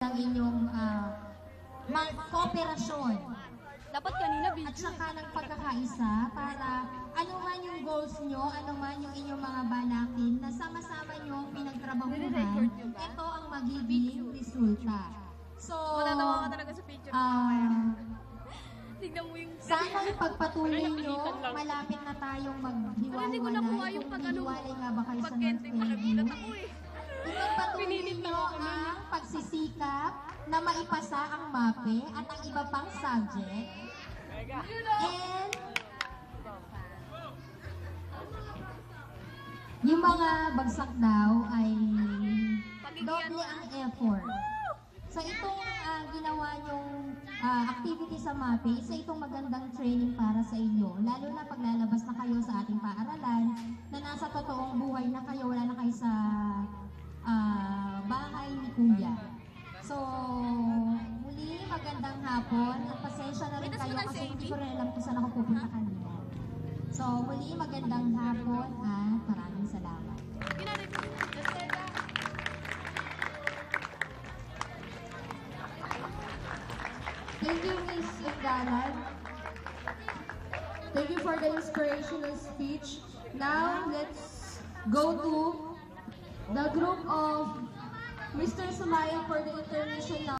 ng inyong kooperasyon. Dapat kanina video. At saka ng pagkakaisa para ano man yung goals nyo, ano man yung inyong mga balakin na sama-sama nyo pinagtrabahuhan, ito ang magiging resulta. So, Matatawa ka talaga sa picture. Tignan mo yung... sana ipagpatuloy nyo, malapit na tayong maghiwa-hiwalay. Hindi ko nakuha yung Kung pag-ano. hiwalay nga ba kayo sa Pag-ending ko North nagulat Fairview. ako eh. Ipagpatuloy Pinilit nyo lang ako nun. ang pagsisikap na maipasa ang MAPE at ang iba pang subject. And yung mga bagsak daw ay doble ang effort. So itong ginawa nyong activity sa MAPE, isa itong magandang training para sa inyo. Lalo na paglalabas na kayo sa ating paaralan, na nasa totoong buhay na kayo, wala na kayo sa bahay ni Kuya. So, muli, magandang hapon. At pasensya na rin kayo kasi hindi ko rin alam kung saan ako pupunta kanina. So, muli, magandang hapon at maraming salamat. Thank you, Ms. Inggalan. Thank you for the inspirational speech. Now, let's go to the group of Mr. Sumaya for the intermission now.